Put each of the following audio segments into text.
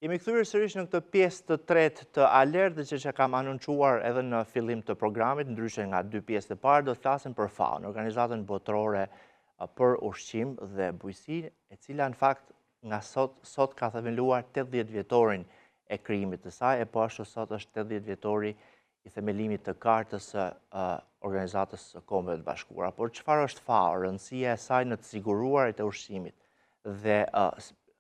Jemi kthyer sërish në këtë pjesë të tretë të alertë që kam anoncuar edhe në fillim të programit, ndryshe nga dy pjesë të parë, do të flasim për FAO, në Organizatën Botërore për Ushqim dhe Bujqësi, e cila në fakt nga sot ka themeluar 80 vjetorin e krijimit të saj, e po ashtu sot është 80 vjetori i themelimit të Kartës së Organizatës së Kombeve të Bashkuara. Por çfarë është FAO? Rëndësia e saj në të siguruarit e ushqimit dhe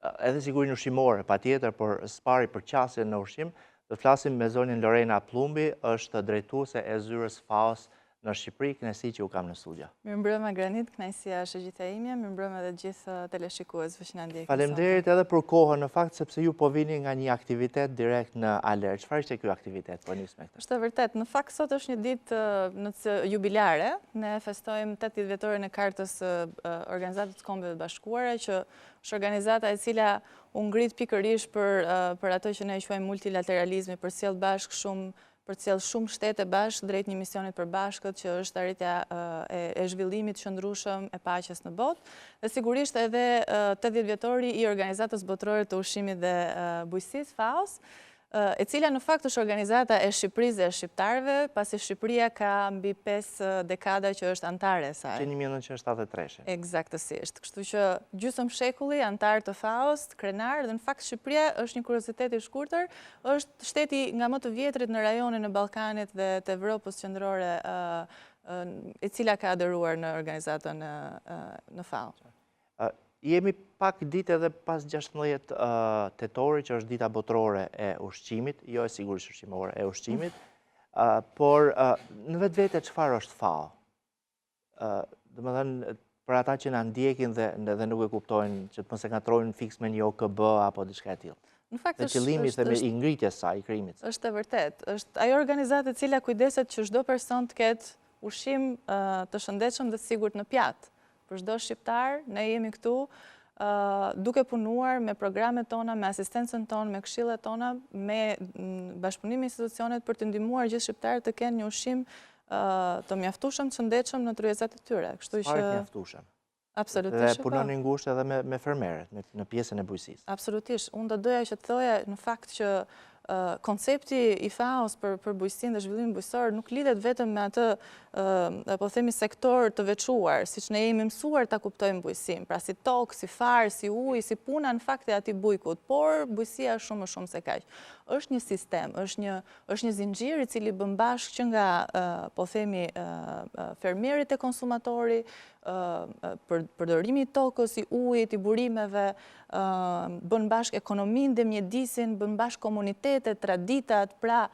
edhe sigurinë ushqimore, patjetër, por spari për qasjen në ushqim, do të flasim me zonin Lorena Plumbi, është drejtuese e zyrës FAO-s në Shqipëri, kënaqësi që u kam në studio. Mirëmbrëma Granit, kënaqësia është e gjitha ime, mirëmbrëma edhe gjithë teleshikuesve që na ndjekin. Faleminderit edhe për kohën, në fakt sepse ju po vini nga një aktivitet direkt në Alert. Çfarë ishte ky aktivitet? Po nis me këtë. Është vërtet, në fakt sot është një ditë jubilare. Ne festojmë 80 vjetorin e Kartës së Organizatës së Kombeve të Bashkuara, që është organizata e cila u ngrit pikërisht për ato që ne e quajmë multilateralizmi, për cilë shumë shtete bashkë drejt një misionit përbashkët që është arritja e zhvillimit qëndrueshëm e paqes në botë, dhe sigurisht edhe 80 vjetori i Organizatës Botërore të Ushqimit dhe Bujqësisë, FAO-s, e cila në fakt është organizata e Shqipërisë dhe e shqiptarëve, pasi Shqipëria ka mbi 5 dekada që është antare e saj. Që 1973. Eksaktësisht. Kështu që gjysmë shekulli antar të FAO-s, krenar, dhe në fakt Shqipëria është një kuriozitet i shkurtër, është shteti nga më të vjetrit në rajonin e Ballkanit dhe të Evropës qendrore, e cila ka aderuar në organizatën në FAO. Jemi pak ditë edhe pas 16 tetori, që është dita botërore e ushqimit, jo e sigurisë ushqimore, e ushqimit, por në vetvete çfarë është FAO? Domethënë, për ata që na ndjekin dhe nuk e kuptojnë, që të mos e ngatrojnë fiks me një OKB apo diçka e tillë. Në fakt dhe qëllimi i ngritjes së saj, i krijimit. Është e vërtet. Është ajo organizatë e cila kujdeset që çdo person të ketë ushqim të shëndetshëm dhe të sigurt në pjatë. Për çdo shqiptar, ne jemi këtu duke punuar me programet tona, me asistencën tonë, me këshillet tona, me bashkëpunimin me institucionet për të ndihmuar gjithë shqiptarët të kenë një ushqim të mjaftueshëm, të shëndetshëm në tryezat e tyre. Kështu që mjaftueshëm. Absolutisht. Dhe punoni ngushtë edhe me fermerët në pjesën e bujqësisë. Absolutisht. Unë do doja që të thoja në fakt që koncepti i FAO-s për bujqësinë dhe zhvillimin bujqësor nuk lidhet vetëm me atë, po themi, sektor të veçuar, siç ne jemi mësuar ta kuptojmë bujqësinë, pra si tokë, si farë, si ujë, si puna në fakt e atij bujkut, por bujqësia është shumë më shumë se kaq. Është një sistem, është një zinxhir i cili bën bashkë që nga, po themi, fermierit e konsumatori, përdorimi i tokës, i ujit, i burimeve, bën bashkë ekonominë dhe mjedisin, bën bashkë komunitetet, traditat, pra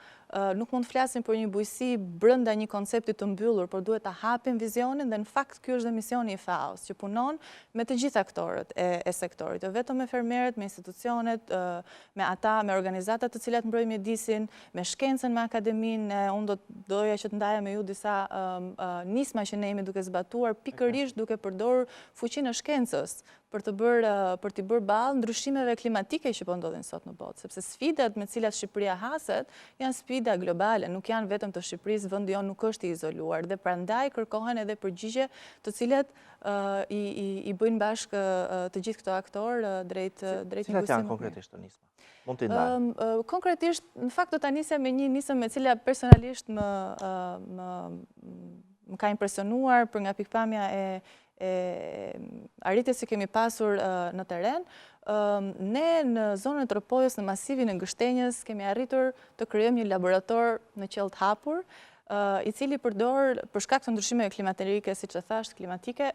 nuk mund të flasim për një bujqësi brenda një koncepti të mbyllur, por duhet ta hapim vizionin, dhe në fakt ky është dhe misioni i FAO-s, që punon me të gjithë aktorët e sektorit, jo vetëm me fermerët, me institucionet, me ata, me organizatat të cilat mbrojnë mjedisin, me shkencën, me akademinë. Unë doja që të ndaja me ju disa nisma që ne jemi duke zbatuar, pikërisht duke përdorur fuqinë e shkencës për të bërë ballë ndryshimeve klimatike që po ndodhin sot në botë, sepse sfidat me të cilat Shqipëria haset janë sfida globale, nuk janë vetëm të Shqipërisë, vendi jon nuk është i izoluar, dhe prandaj kërkohen edhe përgjigje të cilat i bëjnë bashkë të gjithë këto aktorë drejt një cilat janë konkretisht të nisma? Mund t'i ndajmë? Konkretisht, në fakt do ta nisja me një nisëm me cila personalisht më ka impresionuar për nga pikpamja e arritjes që kemi pasur në teren. Ne në zonën e Tropojës, në masivin e Gështenjës, kemi arritur të krijojmë një laborator në qell të hapur, i cili përdor, për shkak të ndryshimeve klimatike, siç e thash, klimatike,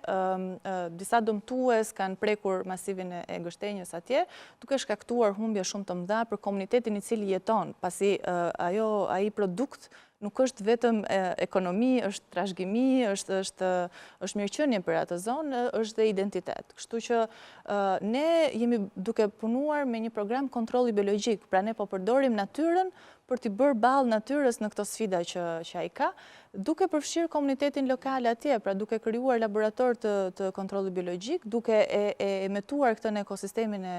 disa dëmtues kanë prekur masivin e Gështenjës atje, duke shkaktuar humbje shumë të mëdha për komunitetin i cili jeton, pasi ai produkt nuk është vetëm ekonomi, është trashëgimi, është mirëqenie për atë zonë, është dhe identitet. Kështu që ne jemi duke punuar me një program kontrolli biologjik, pra ne po përdorim natyrën për t'i bërë ballë natyrës në këto sfida që ai ka, duke përfshirë komunitetin lokal atje, pra duke krijuar laborator të kontrolli biologjik, duke emetuar këtë në ekosistemin e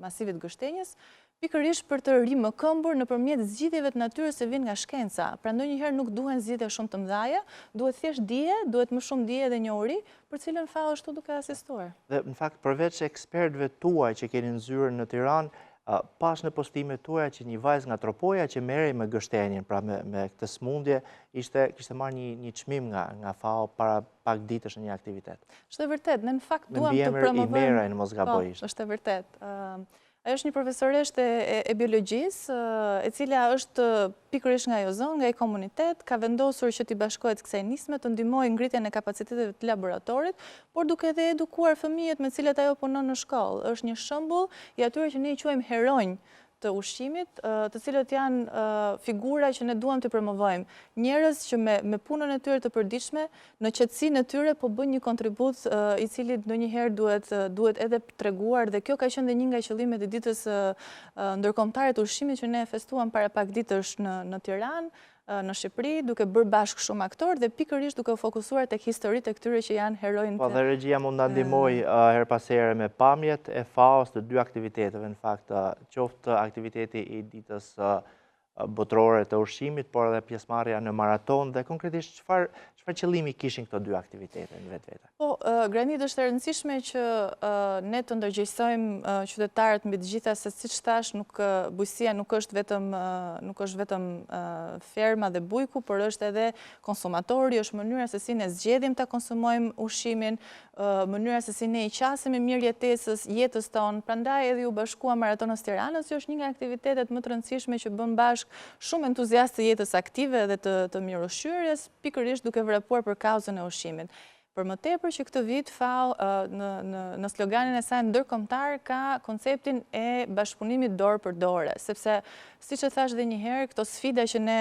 masivit Gështenjës, pikërisht për të rimëkëmbur nëpërmjet zgjidhjeve të natyrës që vijnë nga shkenca. Pra ndonjëherë nuk duhen zgjidhje shumë të mëdha, duhet thjesht dije, duhet më shumë dije dhe njohuri, për cilën FAO ashtu duke asistuar. Dhe në fakt përveç ekspertëve tuaj që keni në zyrën në Tiranë, Pas në postimet tuaja që një vajzë nga Tropoja që merrej me gështenjen, pra me këtë smundje, kishte marrë një çmim nga FAO para pak ditësh në një aktivitet. Është vërtet, në fakt duam të Në promovojmë. Imeraj në mos gaboj ishte. Është vërtet. Ajo është një profesoresht e biologjisë, e cila është pikërisht nga ajo zonë, nga ai komunitet, ka vendosur që t'i bashkohet kësaj nisme, të ndihmojë ngritjen e kapaciteteve të laboratorit, por duke edhe edukuar fëmijët me të cilët ajo punon në shkollë. Është një shembull i atyre që ne i quajmë heronj të ushqimit, të cilët janë figura që ne duam të promovojmë. Njerëz që me punën e tyre të përditshme, në qetësinë e tyre po bëjnë një kontribut i cili ndonjëherë duhet edhe treguar, dhe kjo ka qenë një nga qëllimet e ditës ndërkombëtare të ushqimit që ne e festuam para pak ditësh në Tiranë, në Shqipëri, duke bërë bashkë shumë aktorë dhe pikërisht duke u fokusuar tek historitë e këtyre që janë herojnë. Po dhe regjia mund ta ndihmoj her pas here me pamjet e FAO-s të dy aktiviteteve, në fakt, qoftë aktiviteti i ditës botërore të ushqimit, por edhe pjesëmarrja në maraton dhe konkretisht çfarë qëllimi kishin këto dy aktivitete në vetvete? Po, Granit, është e rëndësishme që ne të ndërgjegjësojmë qytetarët mbi të gjitha, se siç thash, bujësia nuk është vetëm ferma dhe bujku, por është edhe konsumatori, është mënyra se si ne zgjedhim ta konsumojmë ushqimin, mënyra se si ne i qasemi mirë jetës tonë. Prandaj edhe u bashkua Maratonës Tiranës, që është një nga aktivitetet më të rëndësishme që bën bashkë shumë entuziastë të jetës aktive dhe të mirëushqyrjes, pikërisht duke vrapuar për kauzën e ushqimit. Për më tepër që këtë vit FAO në sloganin e saj ndërkombëtar ka konceptin e bashkëpunimit dorë për dorë, sepse siç e thash edhe një herë, këto sfida që ne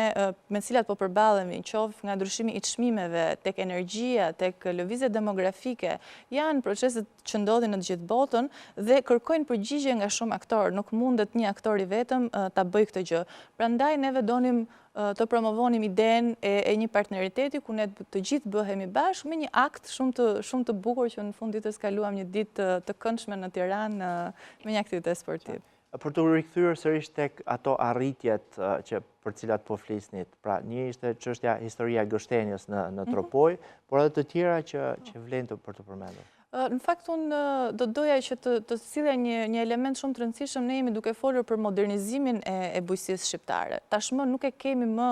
me cilat po përballemi, qoftë nga ndryshimi i çmimeve, tek energjia, tek lëvizjet demografike, janë proceset që ndodhin në të gjithë botën dhe kërkojnë përgjigje nga shumë aktorë. Nuk mundet një aktor i vetëm ta bëjë këtë gjë. Prandaj neve donim të promovonim idenë e një partneriteti ku ne të gjithë bëhemi bashkë me një akt shumë të bukur që në fund ditës kaluam një ditë të këndshme në Tiranë me një aktivitet sportiv. Për të rikthyer sërish tek ato arritjet për cilat po flisnit, pra një ishte çështja historia e gështenjes në Tropoj, por edhe të tjera që vlen për të përmendur. Në fakt, unë do doja që të sillja një element shumë të rëndësishëm. Ne jemi duke folur për modernizimin e bujqësisë shqiptare. Tashmë nuk e kemi më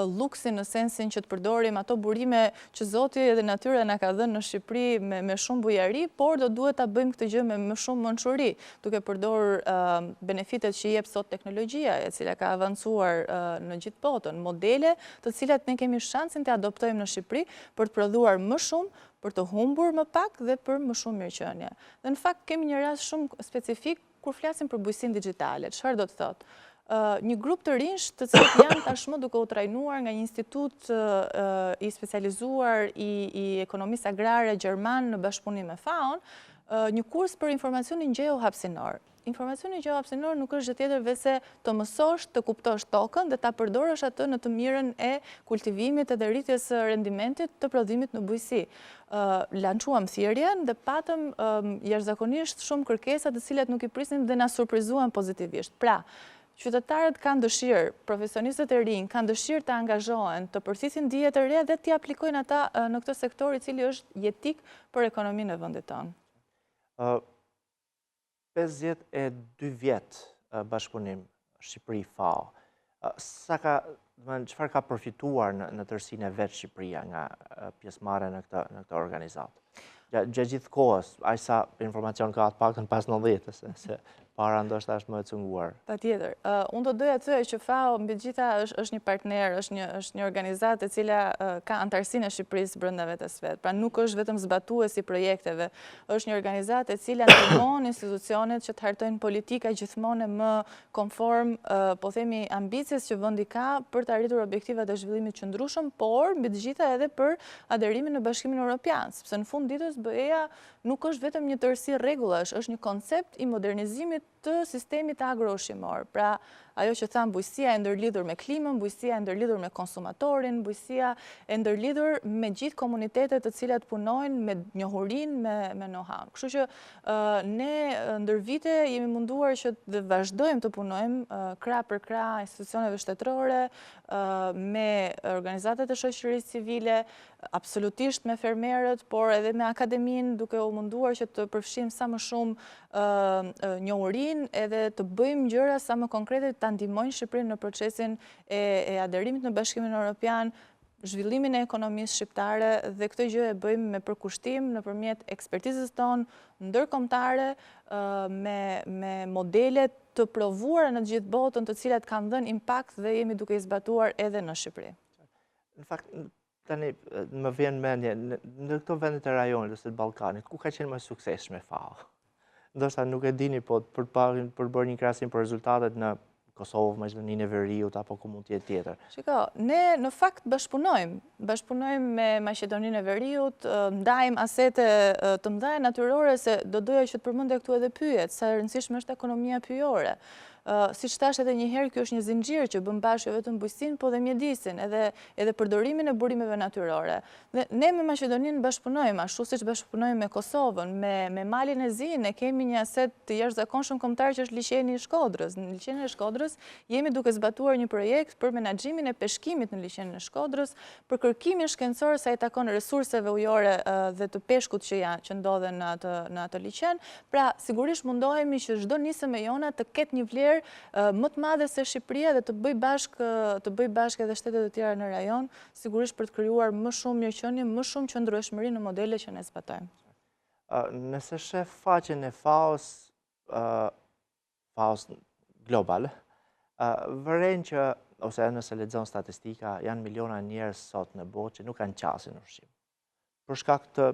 luksin në sensin që të përdorim ato burime që Zoti dhe natyra na ka dhënë në Shqipëri me shumë bujari, por do duhet ta bëjmë këtë gjë me shumë mençuri, duke përdorur benefitet që jep sot teknologjia, e cila ka avancuar në gjithë botën, modele të cilat ne kemi shansin të adoptojmë në Shqipëri për të prodhuar më shumë, për të humbur më pak dhe për më shumë mirëqenie. Dhe në fakt kemi një rast shumë specifik kur flasim për bujqësinë digjitale. Çfarë do të thotë? Një grup të rinj të cilët janë tashmë duke u trajnuar nga një institut i specializuar i ekonomisë agrare gjerman në bashkëpunim me FAO-n, një kurs për informacionin gjeohapsinor. Informacioni gjeohapsinor nuk është gjë tjetër veçse të mësosh, të kuptosh tokën dhe ta përdorësh atë në të mirën e kultivimit edhe rritjes së rendimentit të prodhimit në bujqësi. Lançuam thirrjen dhe patëm jashtëzakonisht shumë kërkesa të cilat nuk i prisnim dhe na surprizuan pozitivisht. Pra, qytetarët kanë dëshirë, profesionistët e rinj kanë dëshirë të angazhohen, të përthisin dije të reja dhe t'i aplikojnë ata në këtë sektor i cili është jetik për ekonominë e vendit tonë. 52 vjet bashkëpunim Shqipëri-FAO. Çfarë ka përfituar në tërësinë e vet Shqipëria nga pjesëmarrja në këtë organizatë? Gjatë gjithë kohës, aq sa informacion ka, të paktën pas 90-s, se para ndoshta është më e cunguar. Patjetër. Unë do doja të thoya që FAO mbi të gjitha është një partner, është një organizatë e cila ka antarësinë e Shqipërisë brenda vetes vet. Pra nuk është vetëm zbatues i projekteve, është një organizatë e cila ndihmon institucionet që të hartojnë politika gjithmonë më konform, po themi, ambicjes që vendi ka për të arritur objektivat e zhvillimit qëndrueshëm, por mbi të gjitha edhe për aderimin në Bashkimin Evropian, sepse në fund ditës BE-ja nuk është vetëm një tërësi rregullash, është një koncept i modernizimit të sistemit agro-ushqimor. Pra, ajo që thamë, bujqësia e ndërlidhur me klimën, bujqësia e ndërlidhur me konsumatorin, bujqësia e ndërlidhur me gjithë komunitetet të cilat punojnë me njohurinë, me know-how. Kështu që ne ndër vite jemi munduar që të vazhdojmë të punojmë krah për krah institucioneve shtetërore, me organizatat e shoqërisë civile, absolutisht me fermerët, por edhe me akademinë, duke u munduar që të përfshijmë sa më shumë njohurinë Shqipërinë edhe të bëjmë gjëra sa më konkrete të ndihmojnë Shqipërinë në procesin e aderimit në Bashkimin Evropian, zhvillimin e ekonomisë shqiptare dhe këtë gjë e bëjmë me përkushtim nëpërmjet ekspertizës tonë ndërkombëtare me modele të provuara në gjithë botën, të cilat kanë dhënë impakt dhe jemi duke i zbatuar edhe në Shqipëri. Në fakt, tani më vjen mendje në këto vendet e rajonit ose të Ballkanit, ku ka qenë më suksesshme FAO? Ndoshta nuk e dini, po për bërë një krahasim për rezultatet në Kosovë, Maqedoninë e Veriut apo ku mund të jetë tjetër. Shiko, ne në fakt bashkëpunojmë me Maqedoninë e Veriut, ndajmë asete të mëdha natyrore, se do doja që të përmendja këtu edhe pyet, sa e rëndësishme është ekonomia pyjore. Siç thash edhe një herë, kjo është një zinxhir që bën bashkë jo vetëm bujqësinë, po dhe mjedisin, edhe përdorimin e burimeve natyrore. Dhe ne me Maqedoninë bashkëpunojmë, ashtu siç bashkëpunojmë me Kosovën, me Malin e Zi, ne kemi një aset të jashtëzakonshëm kombëtar që është liçeni i Shkodrës. Në liçenin e Shkodrës jemi duke zbatuar një projekt për menaxhimin e peshkimit në liçenin e Shkodrës, për kërkimin shkencor sa i takon resurseve ujore dhe të peshkut që ndodhen në atë liçen. Pra, sigurisht mundohemi që çdo nisëm e jona të ketë një vlerë më të madhe se Shqipëria dhe të bëj bashkë edhe shtetet e tjera në rajon, sigurisht për të krijuar më shumë mirëqenie, më shumë qëndrueshmëri në modelet që ne zbatojmë. Nëse shef faqen e FAO-s global, vëren që, ose nëse lexon statistika, janë miliona njerëz sot në botë që nuk kanë qasje në ushqim. Për shkak të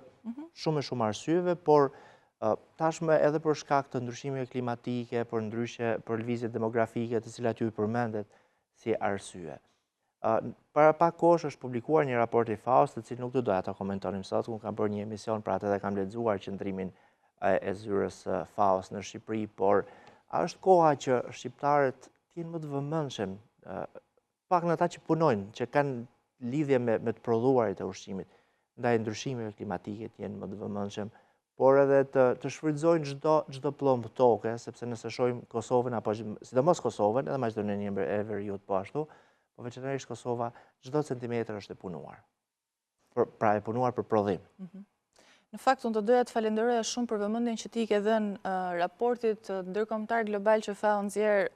shumë e shumë arsyeve, por tashmë edhe për shkak të ndryshimeve klimatike, për lëvizje demografike, të cilat ju i përmendet si arsye. Para pak kohësh është publikuar një raport i FAO-s, të cilin nuk do doja ta komentonim sot, ku kam bërë një emision për atë dhe kam lexuar qendrimin e zyrës FAO-s në Shqipëri, por a është koha që shqiptarët të jenë më të vëmendshëm, pak në ata që punojnë, që kanë lidhje me të prodhuarit e ushqimit, ndaj ndryshimeve klimatike të jenë më të vëmendshëm, por edhe të shfrytëzojnë çdo plomb toke, sepse nëse shohim Kosovën, apo sidomos Kosovën, edhe Maqedoninë e Veriut po ashtu, po veçanërisht Kosova, çdo centimetër është e punuar. Pra e punuar për prodhim. Në fakt, unë të doja të falenderoja shumë për vëmendjen që ti ke dhënë raportit ndërkombëtar global që FAO nxjerr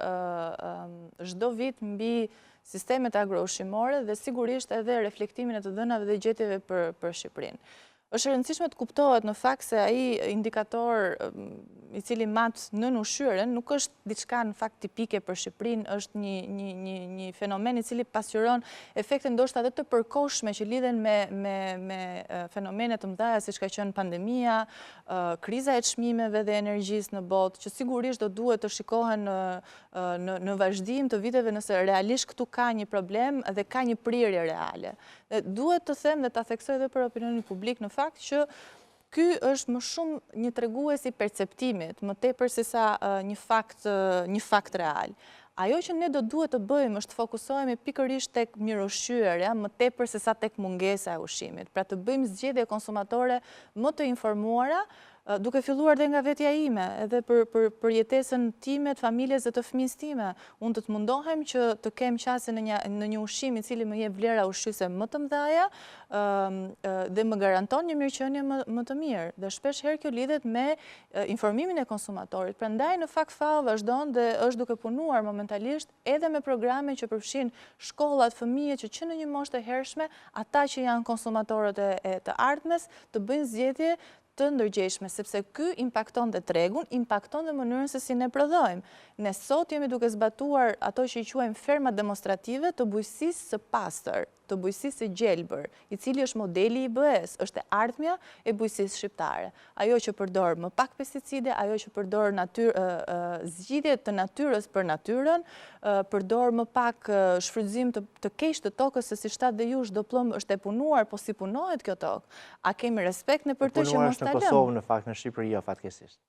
çdo vit mbi sistemet agro-ushqimore dhe sigurisht edhe reflektimin e të dhënave dhe gjetjeve për Shqipërinë. Është e rëndësishme të kuptohet në fakt se ai indikator i cili mat nën ushqyerjen nuk është diçka në fakt tipike për Shqipërinë, është një fenomen i cili pasqyron efekte ndoshta edhe të përkohshme që lidhen me fenomene të mëdha siç ka qenë pandemia, kriza e çmimeve dhe energjisë në botë, që sigurisht do duhet të shikohen në vazhdim të viteve nëse realisht këtu ka një problem dhe ka një prirje reale. Dhe duhet të them dhe ta theksoj edhe për opinionin publik në fakt që ky është më shumë një tregues i perceptimit, më tepër se sa një fakt real. Ajo që ne do duhet të bëjmë është të fokusohemi pikërisht tek mirëushqyerja, më tepër se sa tek mungesa e ushqimit. Pra të bëjmë zgjedhje konsumatore më të informuara, duke filluar dhe nga vetja ime, edhe për jetesën time, të familjes dhe të fëmijës time. Unë të mundohem që të kem qasje në një ushqim i cili më jep vlera ushqyese më të mëdha dhe më garanton një mirëqenie më të mirë. Dhe shpesh herë kjo lidhet me informimin e konsumatorit. Prandaj në fakt FAO vazhdon dhe është duke punuar momentalisht edhe me programe që përfshin shkollat, fëmijët që në një moshë të hershme, ata që janë konsumatorët e të ardhmes, të bëjnë zgjedhje të ndërgjegjshme, sepse ky impakton dhe tregun, impakton dhe mënyrën se si ne prodhojmë. Ne sot jemi duke zbatuar ato që i quajmë ferma demonstrative të bujqësisë së pastër, të bujqësisë së gjelbër, i cili është modeli i BE-s, është e ardhmja e bujqësisë shqiptare. Ajo që përdor më pak pesticide, ajo që përdor zgjidhje të natyrës për natyrën, përdor më pak shfrytëzim të keq të tokës, se si shtat dhe ju çdo plomb është e punuar, po si punohet kjo tokë? A kemi respekt në për të që mos ta lëmë? Punuar është në Kosovë, në fakt, në Shqipëri jo fatkeqësisht.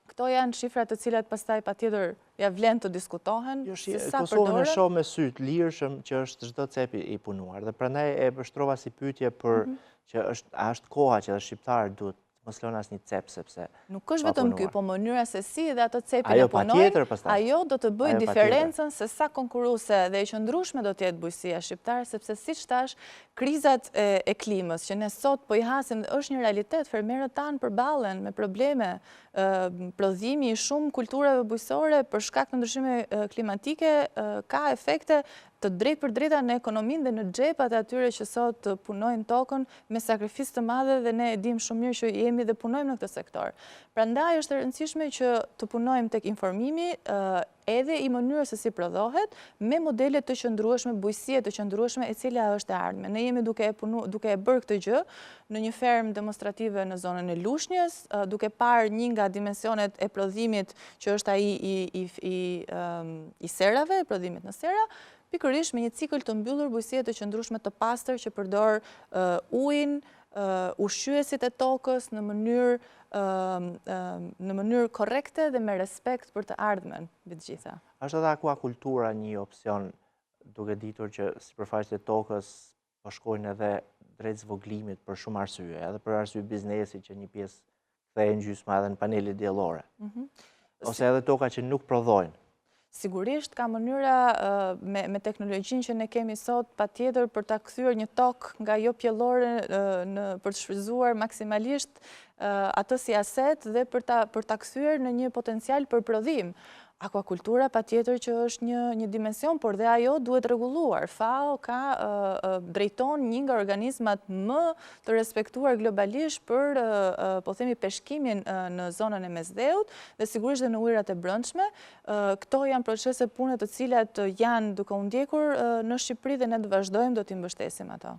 Këto janë shifrat të cilat pastaj patjetër ja vlen të diskutohen. Kosovën e shoh me sy të lirshëm që është çdo cep i punuar. Dhe prandaj e bështrova si pyetje për që është koha që edhe shqiptarët duhet mos lënë asnjë cep sepse nuk është vetëm ky, po mënyra se si dhe ato cepin ajo e punojnë, ajo do të bëjë diferencën se sa konkurruese dhe e qëndrueshme do të jetë bujqësia shqiptare, sepse siç thash, krizat e klimës që ne sot po i hasim është një realitet, fermerët tanë përballen me probleme, prodhimi i shumë kulturave bujqësore për shkak të ndryshimeve klimatike ka efekte të drejtë për drejta në ekonominë dhe në xhepat e atyre që sot punojnë tokën me sakrificë të madhe dhe ne e dimë shumë mirë që jemi dhe punojmë në këtë sektor. Prandaj është e rëndësishme që të punojmë tek informimi edhe i mënyrës se si prodhohet me modele të qëndrueshme, bujqësie të qëndrueshme e cila është e ardhme. Ne jemi duke e bërë këtë gjë në një fermë demonstrative në zonën e Lushnjës, duke parë një nga dimensionet e prodhimit që është ai i serave, prodhimit në sera, pikërisht me një cikël të mbyllur bujqësie të qëndrueshme të pastër që përdor ujin, ushqyesit e tokës në mënyrë korrekte dhe me respekt për të ardhmen mbi të gjitha. Është edhe akuakultura një opsion, duke ditur që sipërfaqet e tokës po shkojnë edhe drejt zvoglimit për shumë arsye, edhe për arsye biznesi që një pjesë kthehen gjysma edhe në panelet diellore. Ose edhe toka që nuk prodhojnë. Sigurisht ka mënyra me teknologjinë që ne kemi sot patjetër për ta kthyer një tokë nga jo pjellore për të shfrytzuar maksimalisht atë si aset dhe për ta kthyer në një potencial për prodhim. Akwakultura patjetër që është një dimension, por dhe ajo duhet rregulluar. FAO drejton një nga organizmat më të respektuar globalisht për, po themi, peshkimin në zonën e Mesdheut dhe sigurisht dhe në ujërat e brendshme. Këto janë procese pune të cilat janë duke u ndjekur në Shqipëri dhe ne do vazhdojmë do t'i mbështesim ato.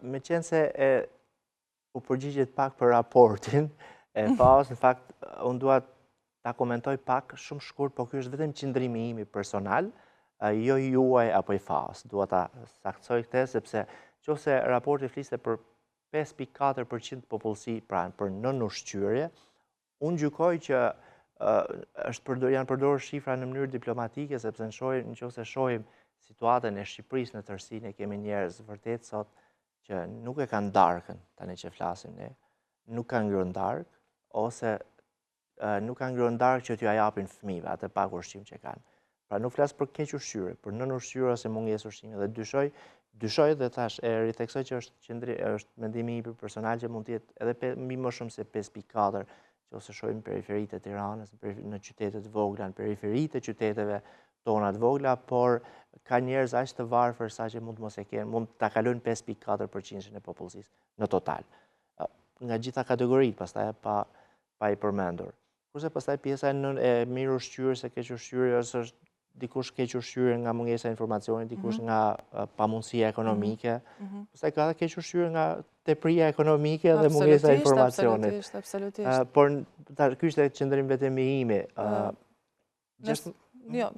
Meqense u përgjigjet pak për raportin e FAO-s, në fakt unë dua ta komentoj pak shumë shkurt, po ky është vetëm qëndrimi imi personal, jo juaj apo i FAO-s. Dua ta saktësoj këtë sepse nëse raporti fliste për 5.4% popullsi, pra për nënushqyrje, unë gjykoj që janë përdorur shifra në mënyrë diplomatike, sepse nëse shohim situatën e Shqipërisë në tërësinë, kemi njerëz vërtet sot që nuk e kanë darkën, tani që flasim ne, nuk kanë ngrënë darkë, ose nuk kanë ngrënë darkë që t'ju japin fëmijëve atë pak ushqim që kanë. Pra nuk flas për keq ushqyerje, për nënushqyerje ose mungesë ushqimi dhe dyshoj dhe thash e ritheksoj që është mendimi im personal që mund të jetë edhe mbi më shumë se 5.4, që ose shohim periferitë e Tiranës, në qytetet vogla, në periferitë e qyteteve tona të vogla, por ka njerëz aq të varfër sa që mund mos e kenë, mund ta kalojnë 5.4% e popullsisë në total. Nga gjitha kategoritë, pastaj pa i përmendur. Kurse pastaj pjesa e mirë ushqyerjes e keq ushqyerjes është dikush keq ushqyer nga mungesa e informacionit, dikush nga pamundësia ekonomike. Pastaj ka edhe keq ushqyer nga tepria ekonomike dhe mungesa e informacionit. Absolutisht. Por ky është qëndrim vetëm i imi. Jo,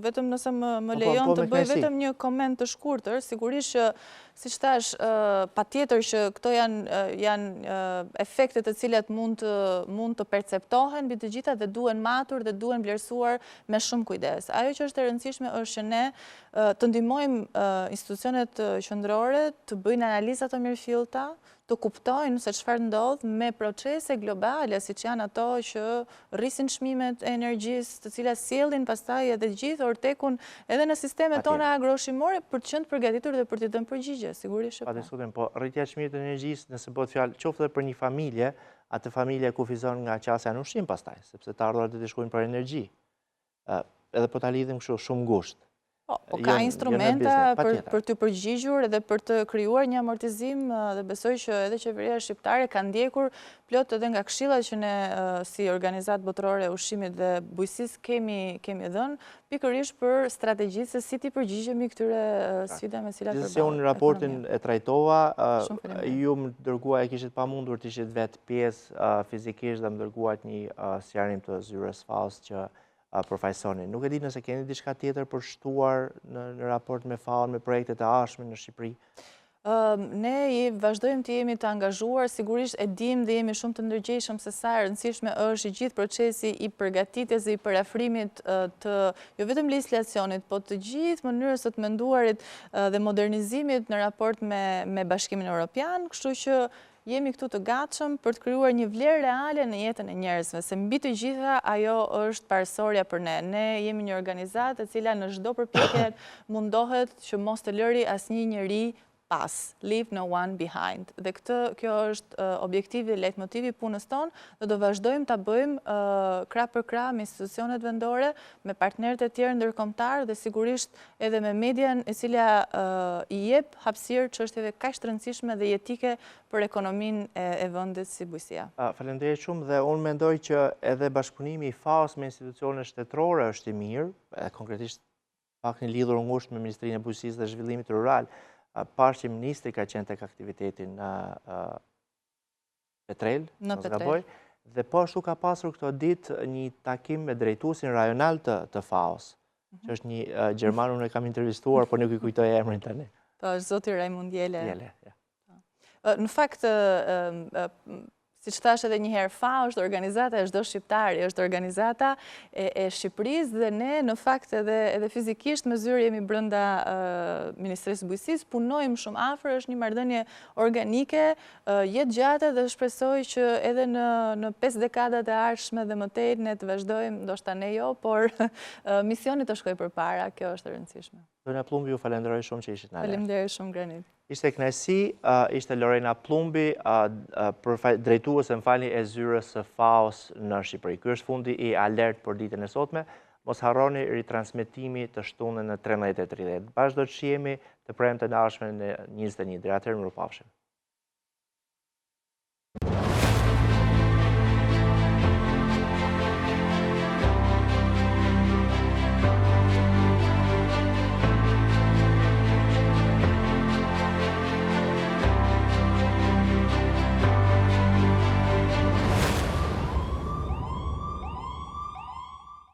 vetëm nëse më lejon të bëj vetëm një koment të shkurtër, sigurisht që, siç thash, patjetër që këto janë efekte të cilat mund të perceptohen mbi të gjitha dhe duhen matur dhe duhen vlerësuar me shumë kujdes. Ajo që është e rëndësishme është që ne të ndihmojmë institucionet qendrore të bëjnë analiza të mirëfillta, të kuptojnë se çfarë ndodh me procese globale, siç janë ato që rrisin çmimet e energjisë, të cilat sjellin pastaj edhe gjithë ortekun edhe në sistemet tona agroshimore për të qenë të përgatitur dhe për të dhënë përgjigje, sigurisht që po. Padiskutim, po rritja e çmimit të energjisë, nëse bëhet fjalë qoftë për një familje, atë familje kufizon nga qasja në ushqim pastaj, sepse të ardhurat do të shkojnë për energji. Edhe po ta lidhim kështu shumë ngushtë. Po ka instrumenta për të përgjigjur edhe për të krijuar një amortizim dhe besoj që edhe qeveria shqiptare ka ndjekur plot edhe nga këshillat që ne si organizatë botërore e ushqimit dhe bujqësisë kemi dhënë pikërisht për strategjitë se si ti përgjigjemi këtyre sfidave me cilat përballemi. Unë raportin e trajtova, ju më dërguaj kishit pamundur të ishit vetë pjesë fizikisht dhe më dërguat një sqarim të zyrës FAO-s që përfaqësoni. Nuk e di nëse keni diçka tjetër për shtuar në raport me FAO, me projektet e ardhshme në Shqipëri. Ne vazhdojmë të jemi të angazhuar, sigurisht e dim dhe jemi shumë të ndërgjegjshëm se sa e rëndësishme është i gjithë procesi i përgatitjes dhe i parafrimit të jo vetëm legjislacionit, po të gjithë mënyrës së të menduarit dhe modernizimit në raport me Bashkimin Evropian, kështu që jemi këtu të gatshëm për të krijuar një vlerë reale në jetën e njerëzve, se mbi të gjitha ajo është parësorja për ne. Ne jemi një organizatë e cila në çdo përpjekje mundohet që mos të lëri asnjë njeri pas, leave no one behind. Dhe kjo është objektivi, lejtmotivi punës tonë, dhe do vazhdojmë ta bëjmë krah për krah me institucionet vendore, me partnerët e tjerë ndërkombëtar dhe sigurisht edhe me median e cila i jep hapësirë çështjeve kaq të rëndësishme dhe jetike për ekonominë e vendit si bujqësia. Faleminderit shumë dhe unë mendoj që edhe bashkëpunimi i FAO-s me institucione shtetërore është i mirë, konkretisht pak një lidhur ngushtë me Ministrinë e Bujqësisë dhe Zhvillimit Rural. Parë që ministri ka qenë tek aktivitetin në Petrel, dhe po ashtu ka pasur këto ditë një takim me drejtuesin rajonal të FAO-s, që është një gjerman, unë e kam intervistuar, por nuk i kujtoj emrin tani. Po, është zoti Raimund Jele. Jele, ja. Në fakt, siç thash edhe një herë, FAO është organizata e çdo shqiptari, është organizata e Shqipërisë dhe ne në fakt edhe fizikisht me zyrë jemi brenda Ministrisë së Bujqësisë, punojmë shumë afër, është një marrëdhënie organike, jetë gjatë dhe shpresoj që edhe në 5 dekadat e ardhshme dhe më tej ne të vazhdojmë, ndoshta ne jo, por misioni të shkojë përpara, kjo është e rëndësishme. Lorena Plumbi, ju falenderoj shumë që ishit në Alertë. Faleminderit shumë, Granit. Ishte kënaqësi, ishte Lorena Plumbi, drejtuese e zyrës së FAO-s në Shqipëri. Ky është fundi i Alertë për ditën e sotme. Mos harroni ritransmetimi të shtunën në 13:30. Bashkë do të shihemi të premte në ardhshme në 21. Deri atëherë, mirupafshim.